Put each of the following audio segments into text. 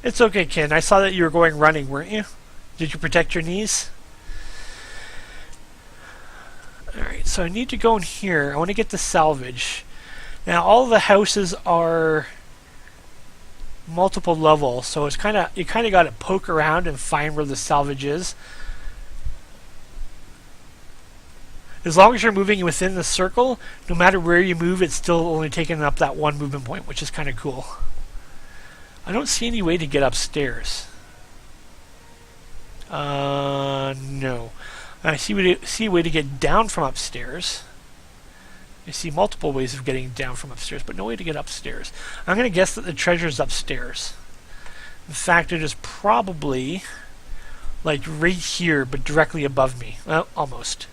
It's okay, Ken. I saw that you were going running, weren't you? Did you protect your knees? Alright, so I need to go in here. I want to get the salvage. Now, all the houses are multiple levels, so it's you kind of got to poke around and find where the salvage is. As long as you're moving within the circle, no matter where you move, it's still only taking up that one movement point, which is kind of cool. I don't see any way to get upstairs. No. I see a way to get down from upstairs. I see multiple ways of getting down from upstairs, but no way to get upstairs. I'm going to guess that the treasure's upstairs. In fact, it is probably like right here, but directly above me. Well, almost.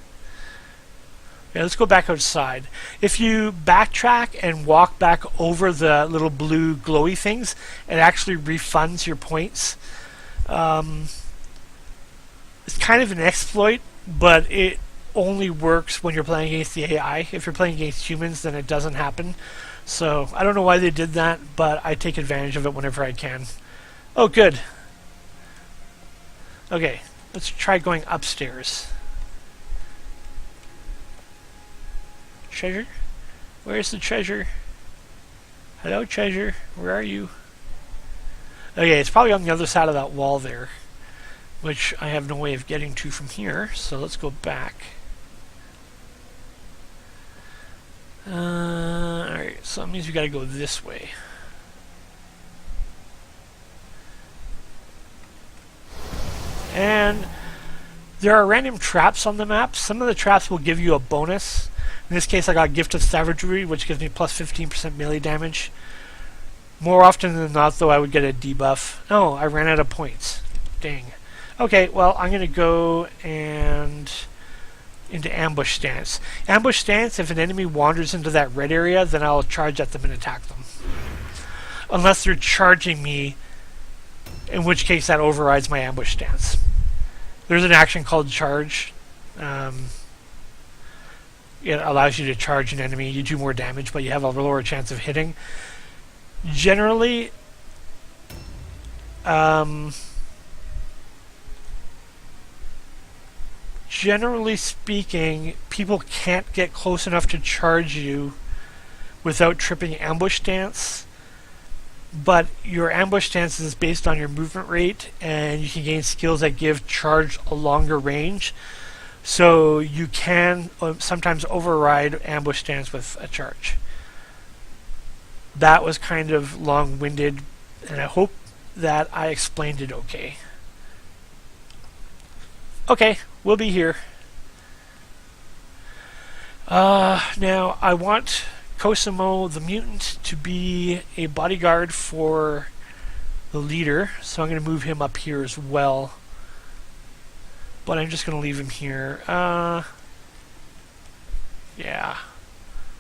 Okay, let's go back outside. If you backtrack and walk back over the little blue glowy things, it actually refunds your points. It's kind of an exploit, but it only works when you're playing against the AI. If you're playing against humans, then it doesn't happen. So I don't know why they did that, but I take advantage of it whenever I can. Oh, good. Okay, let's try going upstairs. Treasure? Where's the treasure? Hello, treasure. Where are you? Okay, it's probably on the other side of that wall there, which I have no way of getting to from here, so let's go back. Alright, so that means we gotta go this way. And there are random traps on the map. Some of the traps will give you a bonus. In this case, I got Gift of Savagery, which gives me plus 15% melee damage. More often than not, though, I would get a debuff. Oh, I ran out of points. Dang. Okay, well, I'm going to go and into ambush stance. Ambush stance, if an enemy wanders into that red area, then I'll charge at them and attack them. Unless they're charging me, in which case that overrides my ambush stance. There's an action called charge. It allows you to charge an enemy. You do more damage, but you have a lower chance of hitting. Generally, generally speaking, people can't get close enough to charge you without tripping ambush stance. But your ambush stance is based on your movement rate, and you can gain skills that give charge a longer range. So you can sometimes override ambush stance with a charge. That was kind of long-winded, and I hope that I explained it okay. Okay, we'll be here. Now, I want Cosimo the mutant to be a bodyguard for the leader, so I'm going to move him up here as well. But I'm just going to leave him here. Yeah.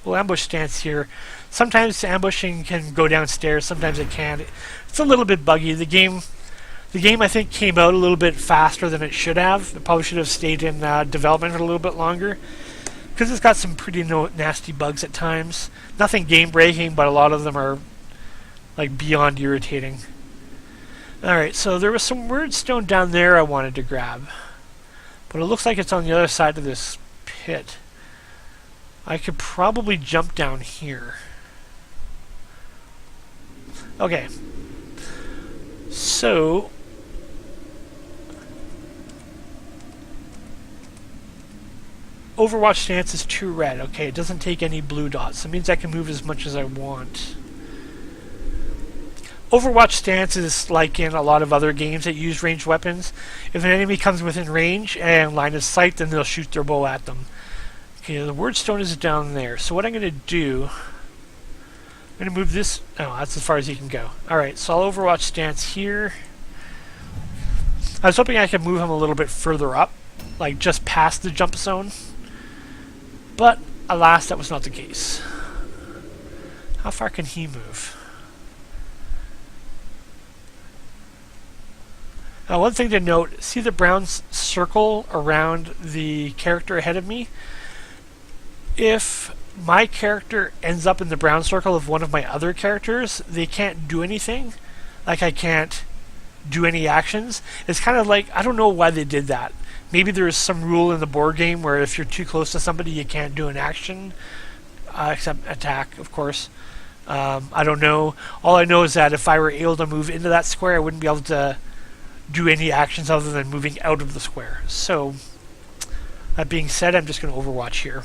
We'll ambush stance here. Sometimes ambushing can go downstairs, sometimes it can't. It's a little bit buggy. The game I think came out a little bit faster than it should have. It probably should have stayed in development for a little bit longer, because it's got some pretty nasty bugs at times. Nothing game breaking, but a lot of them are like beyond irritating. Alright, so there was some wordstone down there I wanted to grab, but it looks like it's on the other side of this pit. I could probably jump down here. Okay. So Overwatch stance is 2 red. Okay, it doesn't take any blue dots. That means I can move as much as I want. Overwatch stance is like in a lot of other games that use ranged weapons. If an enemy comes within range and line of sight, then they'll shoot their bow at them. Okay, the wordstone is down there. So what I'm going to do, I'm going to move this. Oh, that's as far as you can go. Alright, so I'll Overwatch stance here. I was hoping I could move him a little bit further up, like just past the jump zone. But, alas, that was not the case. How far can he move? Now, one thing to note, see the brown circle around the character ahead of me? If my character ends up in the brown circle of one of my other characters, they can't do anything. Like, I can't do any actions. It's kind of like, I don't know why they did that. Maybe there is some rule in the board game where if you're too close to somebody, you can't do an action, except attack, of course. I don't know. All I know is that if I were able to move into that square, I wouldn't be able to do any actions other than moving out of the square. So, that being said, I'm just going to Overwatch here.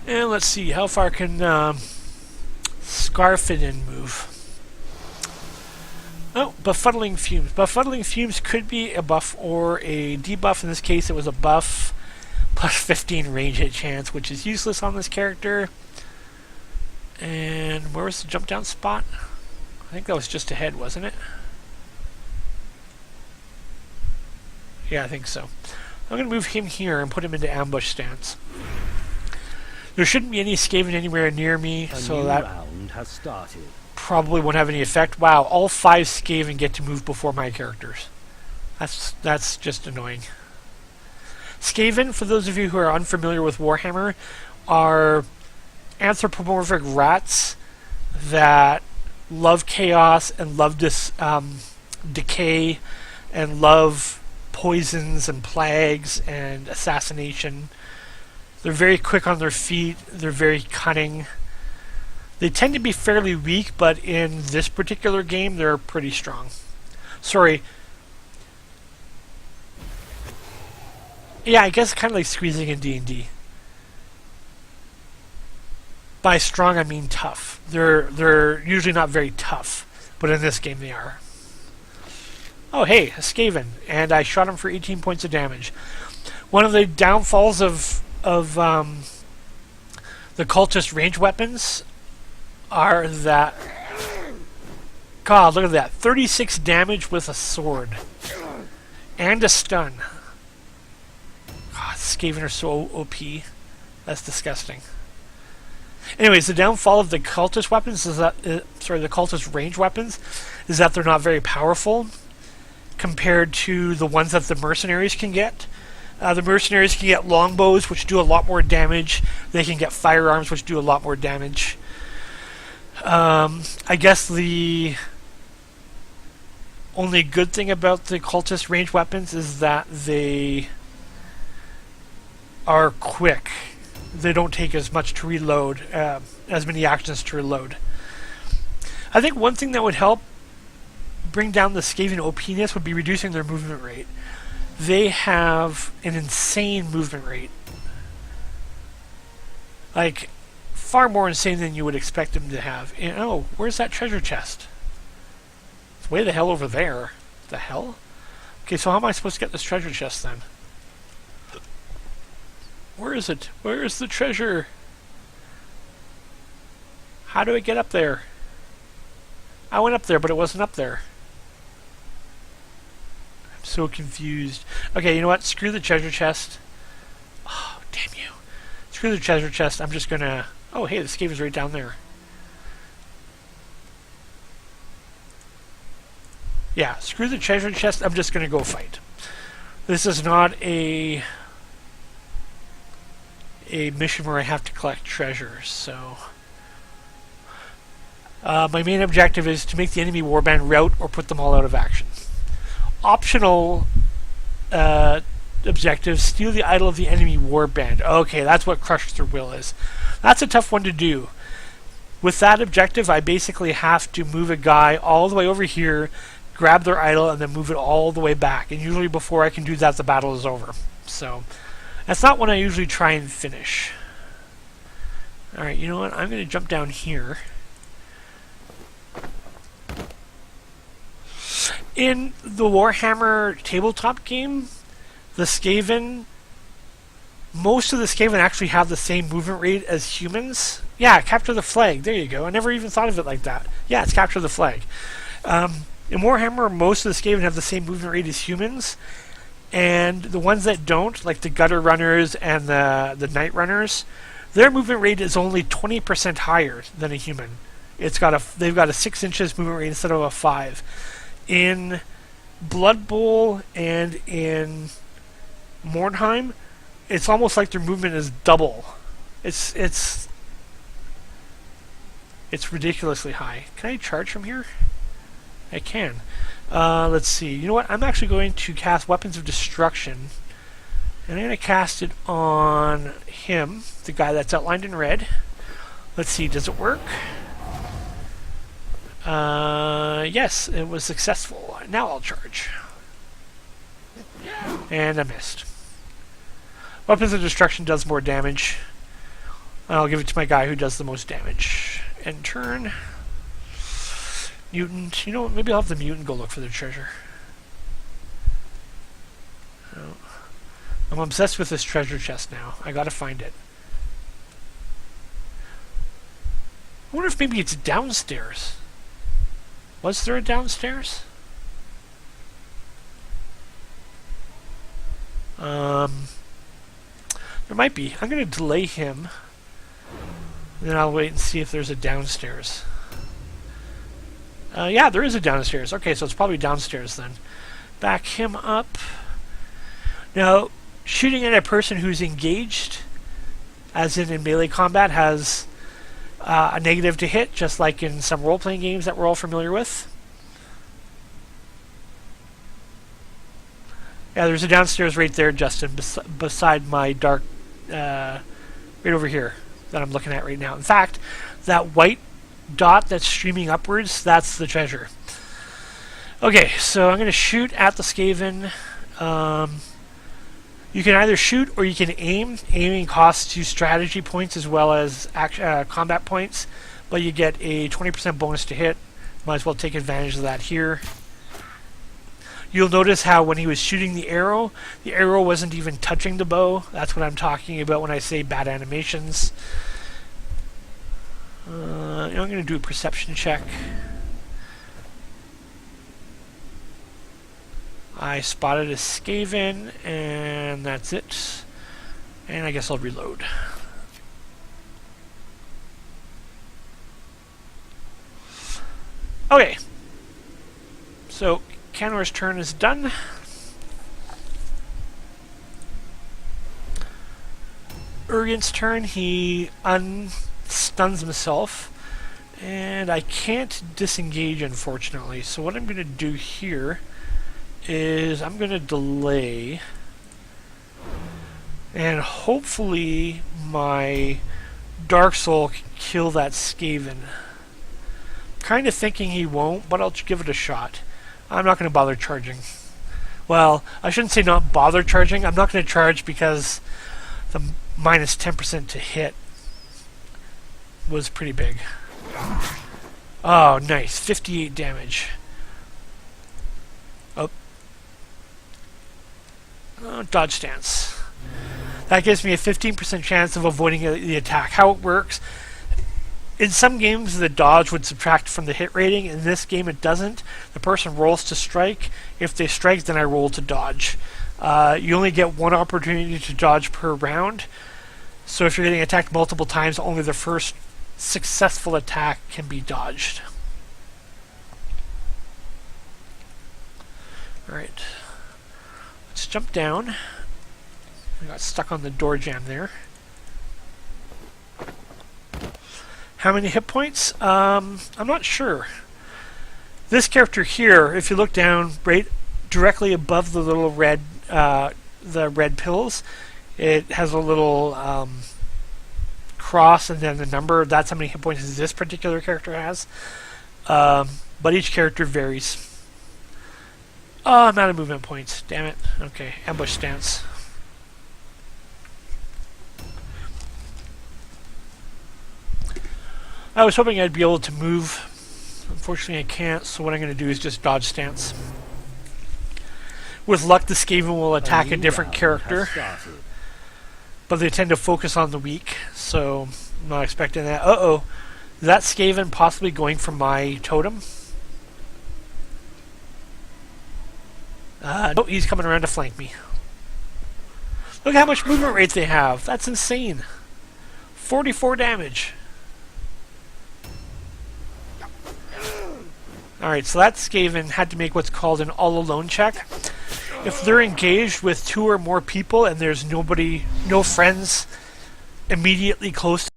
And let's see, how far can Scarfidin move? Oh, Befuddling Fumes. Befuddling Fumes could be a buff or a debuff. In this case, it was a buff plus 15 range hit chance, which is useless on this character. And where was the jump down spot? I think that was just ahead, wasn't it? Yeah, I think so. I'm going to move him here and put him into ambush stance. There shouldn't be any Skaven anywhere near me, so that round has started. Probably won't have any effect. Wow, all 5 Skaven get to move before my characters. That's just annoying. Skaven, for those of you who are unfamiliar with Warhammer, are anthropomorphic rats that love chaos and love decay and love poisons and plagues and assassination. They're very quick on their feet. They're very cunning. They tend to be fairly weak, but in this particular game, they're pretty strong. Sorry. Yeah, I guess kind of like squeezing in D&D. By strong, I mean tough. They're usually not very tough, but in this game they are. Oh, hey, a Skaven, and I shot him for 18 points of damage. One of the downfalls of the cultist range weapons are that, God, look at that, 36 damage with a sword and a stun. God, Skaven are so OP. That's disgusting. Anyways, the downfall of the cultist weapons is that, the cultist range weapons is that they're not very powerful compared to the ones that the mercenaries can get. The mercenaries can get longbows, which do a lot more damage. They can get firearms, which do a lot more damage. I guess the only good thing about the cultist range weapons is that they are quick. They don't take as much to reload, as many actions to reload. I think one thing that would help bring down the Skaven OP-ness would be reducing their movement rate. They have an insane movement rate. Like, far more insane than you would expect them to have. And, oh, where's that treasure chest? It's way the hell over there. The hell? Okay, so how am I supposed to get this treasure chest then? Where is it? Where is the treasure? How do I get up there? I went up there, but it wasn't up there. I'm so confused. Okay, you know what? Screw the treasure chest. Oh, damn you. Screw the treasure chest. I'm just gonna... Oh, hey, the Skaven's right down there. Yeah, screw the treasure chest. I'm just gonna go fight. This is not a mission where I have to collect treasures, so... my main objective is to make the enemy warband rout or put them all out of action. Optional objectives, steal the idol of the enemy warband. Okay, that's what Crush Their Will is. That's a tough one to do. With that objective, I basically have to move a guy all the way over here, grab their idol, and then move it all the way back. And usually before I can do that, the battle is over. So, that's not when I usually try and finish. Alright, you know what? I'm going to jump down here. In the Warhammer tabletop game, the Skaven, most of the Skaven actually have the same movement rate as humans. Yeah, capture the flag. There you go. I never even thought of it like that. Yeah, it's capture the flag. In Warhammer, most of the Skaven have the same movement rate as humans, and the ones that don't, like the Gutter Runners and the Night Runners, their movement rate is only 20% higher than a human. They've got a 6 inches movement rate instead of a 5. In Blood Bowl and in Mordheim, it's almost like their movement is double. It's It's ridiculously high. Can I charge from here? I can. Let's see. You know what? I'm actually going to cast Weapons of Destruction. And I'm going to cast it on him, the guy that's outlined in red. Let's see, does it work? Yes, it was successful. Now I'll charge. And I missed. Weapons of Destruction does more damage. I'll give it to my guy who does the most damage. End turn. Mutant. You know what? Maybe I'll have the mutant go look for the treasure. Oh. I'm obsessed with this treasure chest now. I gotta find it. I wonder if maybe it's downstairs. Was there a downstairs? There might be. I'm gonna delay him. Then I'll wait and see if there's a downstairs. Yeah, there is a downstairs. Okay, so it's probably downstairs then. Back him up. Now, shooting at a person who's engaged, as in melee combat, has a negative to hit, just like in some role-playing games that we're all familiar with. Yeah, there's a downstairs right there, Justin, beside my dark, right over here, that I'm looking at right now. In fact, that white dot that's streaming upwards, that's the treasure. Okay, so I'm going to shoot at the Skaven. You can either shoot or you can aim. Aiming costs you strategy points as well as combat points, but you get a 20% bonus to hit. Might as well take advantage of that here. You'll notice how when he was shooting the arrow wasn't even touching the bow. That's what I'm talking about when I say bad animations. I'm going to do a perception check. I spotted a Skaven, and that's it. And I guess I'll reload. Okay. So, Canor's turn is done. Urgen's turn. He unstuns himself. And I can't disengage, unfortunately. So what I'm going to do here is I'm going to delay. And hopefully my Dark Soul can kill that Skaven. Kind of thinking he won't, but I'll give it a shot. I'm not going to bother charging. Well, I shouldn't say not bother charging. I'm not going to charge because the minus 10% to hit was pretty big. Oh, nice. 58 damage. Oh. Dodge stance. That gives me a 15% chance of avoiding the attack. How it works, in some games the dodge would subtract from the hit rating. In this game it doesn't. The person rolls to strike. If they strike, then I roll to dodge. You only get one opportunity to dodge per round. So if you're getting attacked multiple times, only the first successful attack can be dodged. Alright. Let's jump down. I got stuck on the door jamb there. How many hit points? I'm not sure. This character here, if you look down right directly above the little red pills, it has a little cross and then the number. That's how many hit points this particular character has. But each character varies. Oh, I'm out of movement points. Damn it. Okay, ambush stance. I was hoping I'd be able to move. Unfortunately, I can't, so what I'm going to do is just dodge stance. With luck, the Skaven will attack a different character, but they tend to focus on the weak, so I'm not expecting that. Uh-oh. Is that Skaven possibly going for my totem? No, he's coming around to flank me. Look how much movement rate they have. That's insane. 44 damage. Alright, so that Skaven had to make what's called an all-alone check. If they're engaged with 2 or more people and there's no friends immediately close